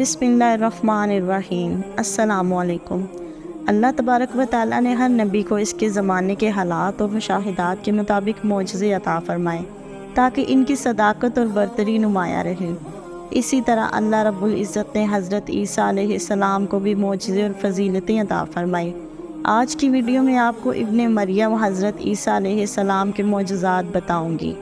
بسم اللہ الرحمن الرحیم۔ السلام علیکم۔ اللہ تبارک و تعالیٰ نے ہر نبی کو اس کے زمانے کے حالات اور مشاہدات کے مطابق معجزے عطا فرمائے تاکہ ان کی صداقت اور برتری نمایاں رہے۔ اسی طرح اللہ رب العزت نے حضرت عیسیٰ علیہ السلام کو بھی معجزے اور فضیلتیں عطا فرمائی۔ آج کی ویڈیو میں آپ کو ابن مریم حضرت عیسیٰ علیہ السلام کے معجزات بتاؤں گی،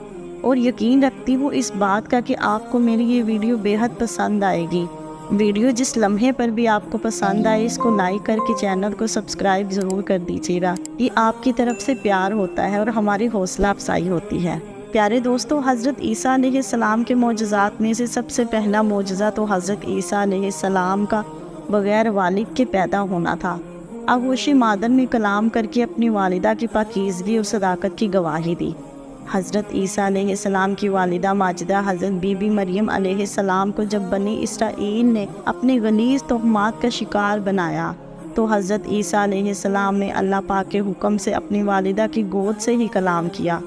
اور یقین رکھتی ہوں اس بات کا کہ آپ کو میری یہ ویڈیو بے حد پسند آئے گی۔ ویڈیو جس لمحے پر بھی آپ کو پسند آئے اس کو لائک کر کے چینل کو سبسکرائب ضرور کر دیجیے گا۔ یہ آپ کی طرف سے پیار ہوتا ہے اور ہماری حوصلہ افزائی ہوتی ہے۔ پیارے دوستو، حضرت عیسیٰ علیہ السلام کے معجزات میں سے سب سے پہلا معجزہ تو حضرت عیسیٰ علیہ السلام کا بغیر والد کے پیدا ہونا تھا۔ آغوش مادر میں کلام کر کے اپنی والدہ کی پاکیزگی اور صداقت کی گواہی دی۔ حضرت عیسیٰ علیہ السلام کی والدہ ماجدہ حضرت بی بی مریم علیہ السلام کو جب بنی اسرائیل نے اپنے غلیظ تہمات کا شکار بنایا تو حضرت عیسیٰ علیہ السلام نے اللہ پاک کے حکم سے اپنی والدہ کی گود سے ہی کلام کیا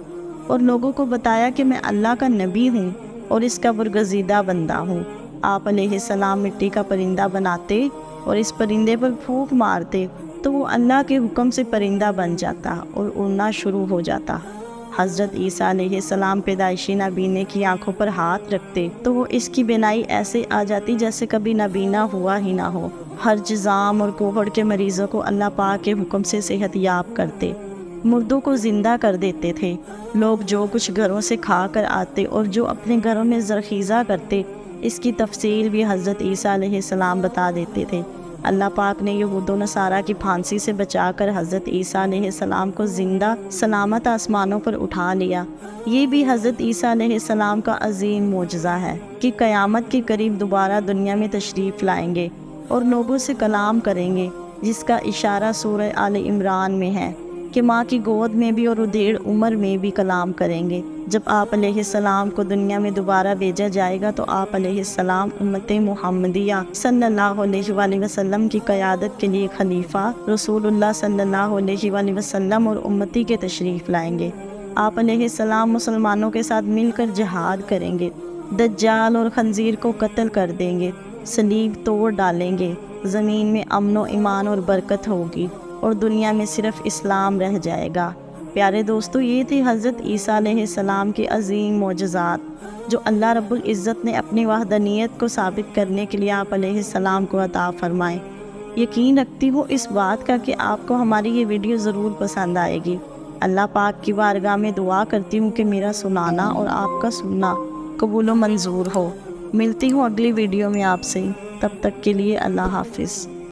اور لوگوں کو بتایا کہ میں اللہ کا نبی ہوں اور اس کا برگزیدہ بندہ ہوں۔ آپ علیہ السلام مٹی کا پرندہ بناتے اور اس پرندے پر پھونک مارتے تو وہ اللہ کے حکم سے پرندہ بن جاتا اور اڑنا شروع ہو جاتا۔ حضرت عیسیٰ علیہ السلام پیدائشی نابینے کی آنکھوں پر ہاتھ رکھتے تو وہ اس کی بینائی ایسے آ جاتی جیسے کبھی نابینا ہوا ہی نہ ہو۔ ہر جذام اور کوہڑ کے مریضوں کو اللہ پاک کے حکم سے صحت یاب کرتے، مردوں کو زندہ کر دیتے تھے۔ لوگ جو کچھ گھروں سے کھا کر آتے اور جو اپنے گھروں میں ذخیرہ کرتے، اس کی تفصیل بھی حضرت عیسیٰ علیہ السلام بتا دیتے تھے۔ اللہ پاک نے یہود و نصارہ کی پھانسی سے بچا کر حضرت عیسیٰ علیہ السلام کو زندہ سلامت آسمانوں پر اٹھا لیا۔ یہ بھی حضرت عیسیٰ علیہ السلام کا عظیم معجزہ ہے کہ قیامت کے قریب دوبارہ دنیا میں تشریف لائیں گے اور لوگوں سے کلام کریں گے، جس کا اشارہ سورہ آل عمران میں ہے کہ ماں کی گود میں بھی اور ادھیڑ عمر میں بھی کلام کریں گے۔ جب آپ علیہ السلام کو دنیا میں دوبارہ بھیجا جائے گا تو آپ علیہ السلام امت محمدیہ صلی اللہ علیہ وآلہ وسلم کی قیادت کے لیے خلیفہ رسول اللہ صلی اللہ علیہ وآلہ وسلم اور امتی کے تشریف لائیں گے۔ آپ علیہ السلام مسلمانوں کے ساتھ مل کر جہاد کریں گے، دجال اور خنزیر کو قتل کر دیں گے، صلیب توڑ ڈالیں گے، زمین میں امن و ایمان اور برکت ہوگی اور دنیا میں صرف اسلام رہ جائے گا۔ پیارے دوستو، یہ تھی حضرت عیسیٰ علیہ السلام کے عظیم معجزات جو اللہ رب العزت نے اپنی وحدانیت کو ثابت کرنے کے لیے آپ علیہ السلام کو عطا فرمائے۔ یقین رکھتی ہوں اس بات کا کہ آپ کو ہماری یہ ویڈیو ضرور پسند آئے گی۔ اللہ پاک کی بارگاہ میں دعا کرتی ہوں کہ میرا سنانا اور آپ کا سننا قبول و منظور ہو۔ ملتی ہوں اگلی ویڈیو میں آپ سے، تب تک کے لیے اللہ حافظ۔